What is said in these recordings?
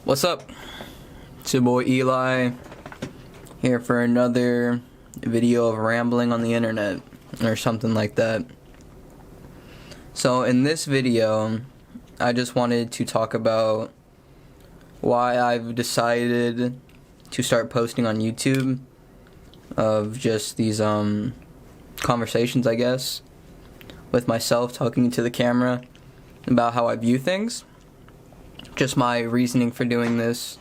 What's up? It's your boy Eli here for another video of rambling on the internet or something like that. So in this video, I just wanted to talk about why I've decided to start posting on YouTube of just these conversations, I guess, with myself talking to the camera about how I view things. Just my reasoning for doing this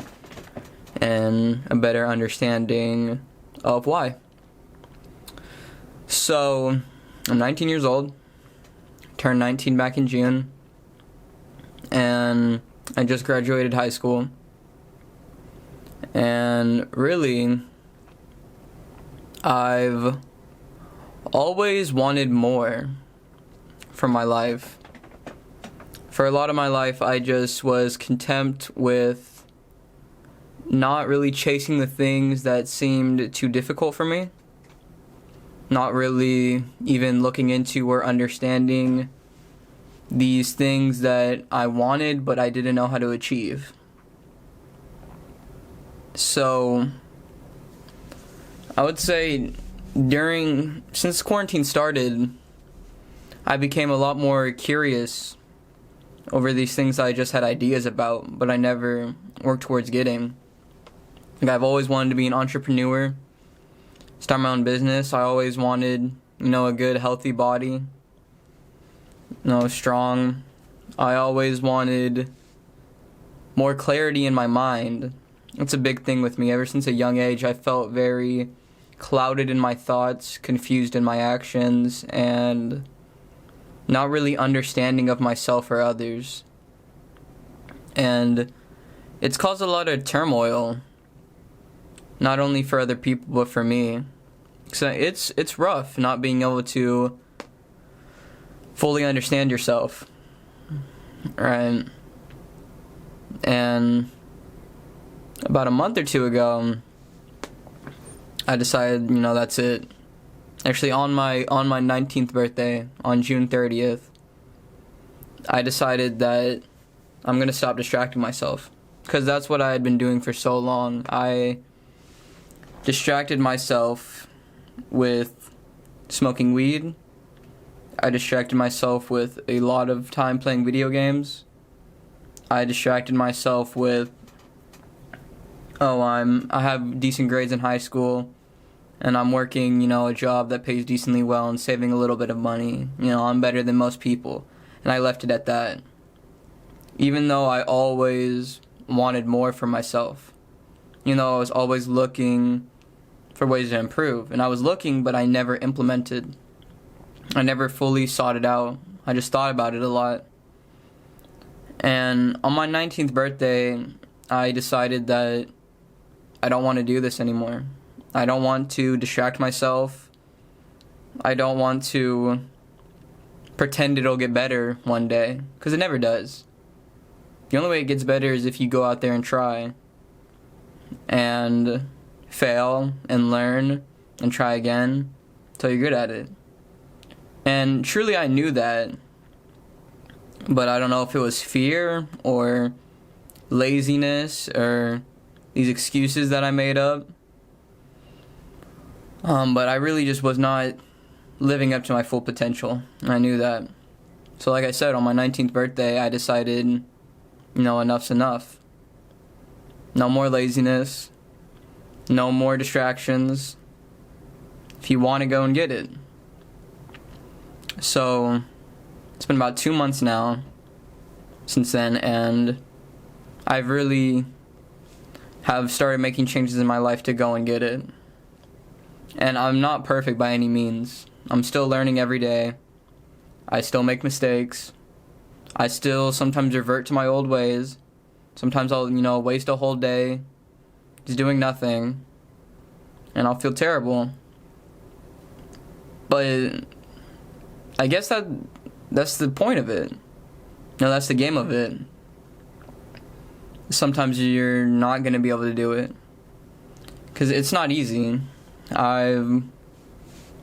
and a better understanding of why. So, I'm 19 years old, turned 19 back in June, and I just graduated high school. And really, I've always wanted more from my life. For a lot of my life, I just was content with not really chasing the things that seemed too difficult for me. Not really even looking into or understanding these things that I wanted, but I didn't know how to achieve. So, I would say since quarantine started, I became a lot more curious over these things I just had ideas about, but I never worked towards getting. Like, I've always wanted to be an entrepreneur, start my own business. I always wanted, a good, healthy body, strong. I always wanted more clarity in my mind. It's a big thing with me. Ever since a young age, I felt very clouded in my thoughts, confused in my actions, and not really understanding of myself or others. And it's caused a lot of turmoil, not only for other people, but for me. So it's rough not being able to fully understand yourself, right? And about a month or two ago, I decided, that's it. Actually, on my 19th birthday, on June 30th, I decided that I'm going to stop distracting myself. Because that's what I had been doing for so long. I distracted myself with smoking weed. I distracted myself with a lot of time playing video games. I distracted myself with, I have decent grades in high school, and I'm working, a job that pays decently well and saving a little bit of money. I'm better than most people. And I left it at that. Even though I always wanted more for myself. I was always looking for ways to improve. And I was looking, but I never implemented. I never fully sought it out. I just thought about it a lot. And on my 19th birthday, I decided that I don't want to do this anymore. I don't want to distract myself. I don't want to pretend it'll get better one day, because it never does. The only way it gets better is if you go out there and try and fail and learn and try again until you're good at it. And truly I knew that, but I don't know if it was fear or laziness or these excuses that I made up. But I really just was not living up to my full potential. I knew that. So like I said, on my 19th birthday, I decided, enough's enough. No more laziness. No more distractions. If you want to go and get it. So, it's been about 2 months now since then, and I've really have started making changes in my life to go and get it. And I'm not perfect by any means. I'm still learning every day. I still make mistakes. I still sometimes revert to my old ways. Sometimes I'll, waste a whole day just doing nothing. And I'll feel terrible. But I guess that's the point of it. That's the game of it. Sometimes you're not going to be able to do it. Because it's not easy. I've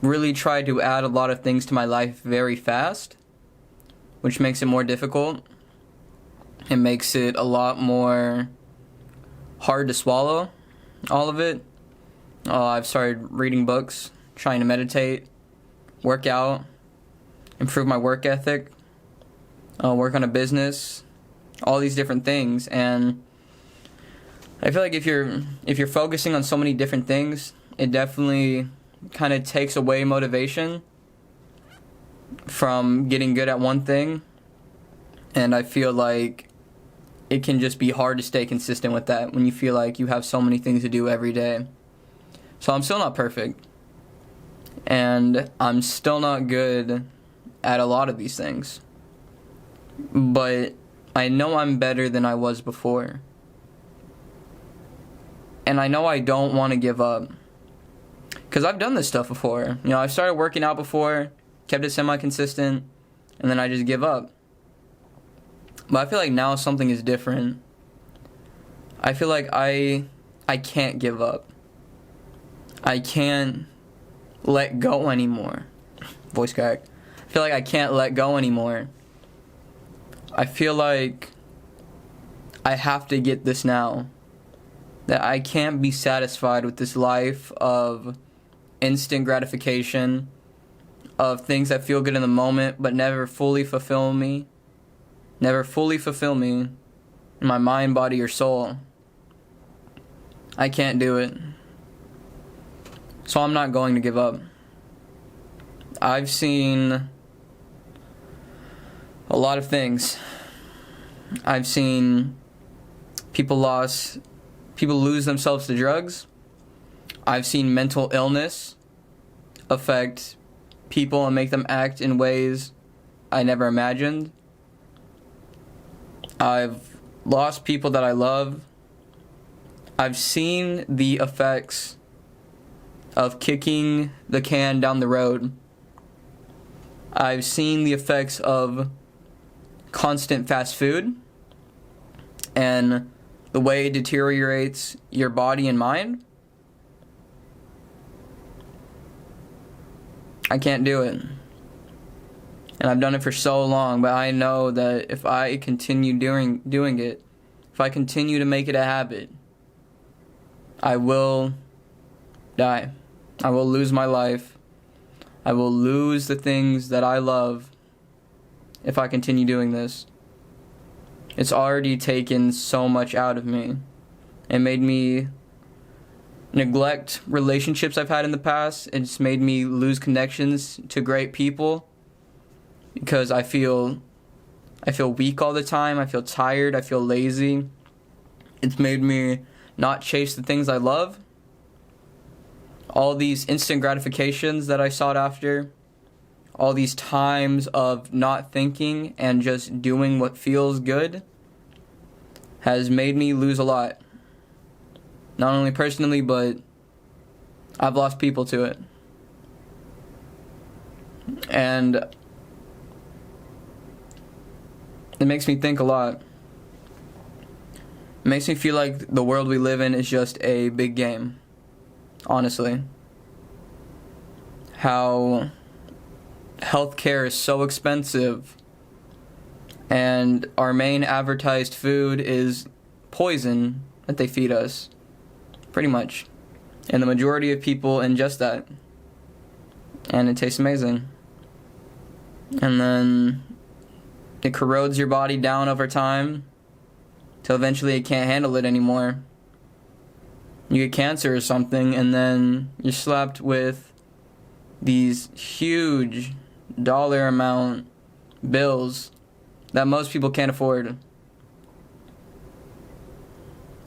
really tried to add a lot of things to my life very fast, which makes it more difficult. It makes it a lot more hard to swallow, all of it. I've started reading books, trying to meditate, work out, improve my work ethic, work on a business, all these different things. And I feel like if you're focusing on so many different things, it definitely kind of takes away motivation from getting good at one thing. And I feel like it can just be hard to stay consistent with that when you feel like you have so many things to do every day. So I'm still not perfect. And I'm still not good at a lot of these things. But I know I'm better than I was before. And I know I don't want to give up. Because I've done this stuff before. You know, I've started working out before, kept it semi-consistent, and then I just give up. But I feel like now something is different. I feel like I can't give up. I can't let go anymore. Voice crack. I feel like I can't let go anymore. I feel like I have to get this now. That I can't be satisfied with this life of instant gratification, of things that feel good in the moment but never fully fulfill me. Never fully fulfill me in my mind, body, or soul. I can't do it. So I'm not going to give up. I've seen a lot of things. I've seen people lose themselves to drugs. I've seen mental illness affect people and make them act in ways I never imagined. I've lost people that I love. I've seen the effects of kicking the can down the road. I've seen the effects of constant fast food and the way it deteriorates your body and mind. I can't do it. And I've done it for so long, but I know that if I continue doing it, if I continue to make it a habit, I will die. I will lose my life. I will lose the things that I love if I continue doing this. It's already taken so much out of me. It made me neglect relationships I've had in the past. It's made me lose connections to great people because I feel weak all the time. I feel tired. I feel lazy. It's made me not chase the things I love. All these instant gratifications that I sought after, all these times of not thinking and just doing what feels good has made me lose a lot. Not only personally, but I've lost people to it. And it makes me think a lot. It makes me feel like the world we live in is just a big game. Honestly. How healthcare is so expensive and our main advertised food is poison that they feed us. Pretty much. And the majority of people ingest that. And it tastes amazing. And then it corrodes your body down over time till eventually it can't handle it anymore. You get cancer or something, and then you're slapped with these huge dollar amount bills that most people can't afford.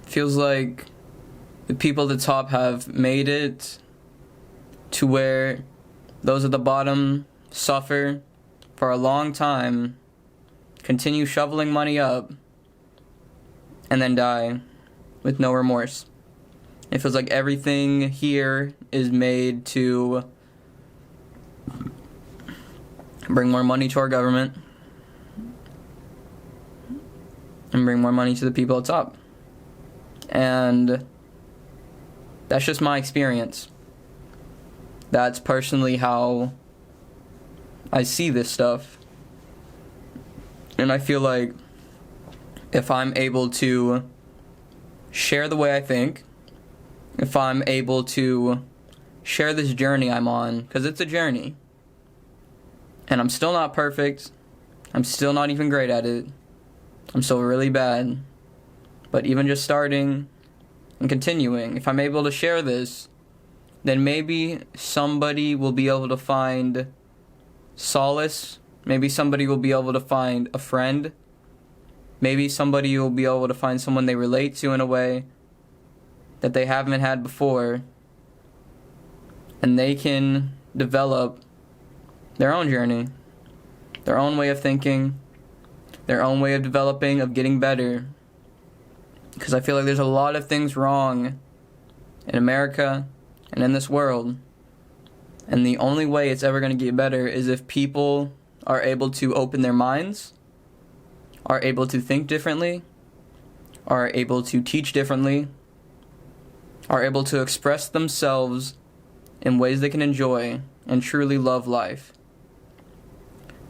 Feels like the people at the top have made it to where those at the bottom suffer for a long time, continue shoveling money up, and then die with no remorse. It feels like everything here is made to bring more money to our government and bring more money to the people at top. And that's just my experience. That's personally how I see this stuff. And I feel like if I'm able to share the way I think, if I'm able to share this journey I'm on, because it's a journey. And I'm still not perfect. I'm still not even great at it. I'm still really bad. But even just starting and continuing, if I'm able to share this, then maybe somebody will be able to find solace. Maybe somebody will be able to find a friend. Maybe somebody will be able to find someone they relate to in a way that they haven't had before. And they can develop their own journey, their own way of thinking, their own way of developing, of getting better. Because I feel like there's a lot of things wrong in America and in this world. And the only way it's ever going to get better is if people are able to open their minds, are able to think differently, are able to teach differently, are able to express themselves in ways they can enjoy and truly love life.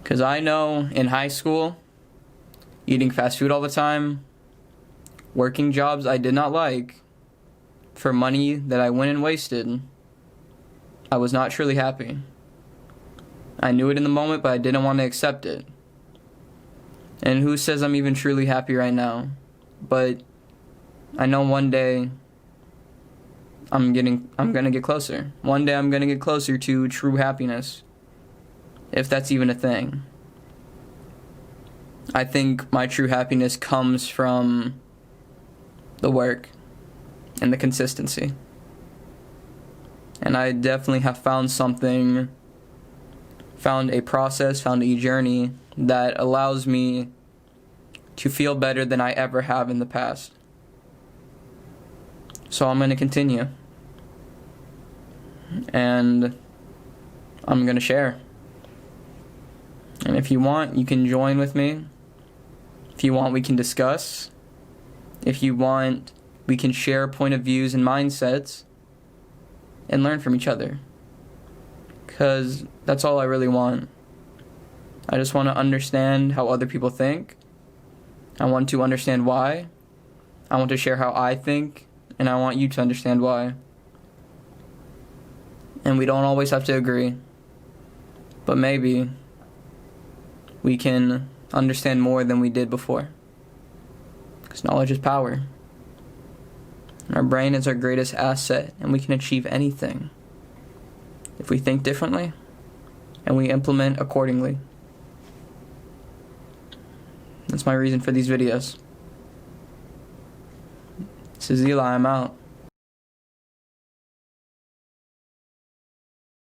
Because I know in high school, eating fast food all the time, working jobs I did not like, for money that I went and wasted, I was not truly happy. I knew it in the moment, but I didn't want to accept it. And who says I'm even truly happy right now? But I know one day I'm gonna get closer. One day I'm gonna get closer to true happiness, if that's even a thing. I think my true happiness comes from the work and the consistency. And I definitely have found a process, found a journey that allows me to feel better than I ever have in the past. So I'm going to continue. And I'm going to share. And if you want, you can join with me. If you want, we can discuss. If you want, we can share point of views and mindsets and learn from each other. Because that's all I really want. I just want to understand how other people think. I want to understand why. I want to share how I think, and I want you to understand why. And we don't always have to agree, but maybe we can understand more than we did before. Because knowledge is power. Our brain is our greatest asset, and we can achieve anything if we think differently and we implement accordingly. That's my reason for these videos. This is Eli, I'm out.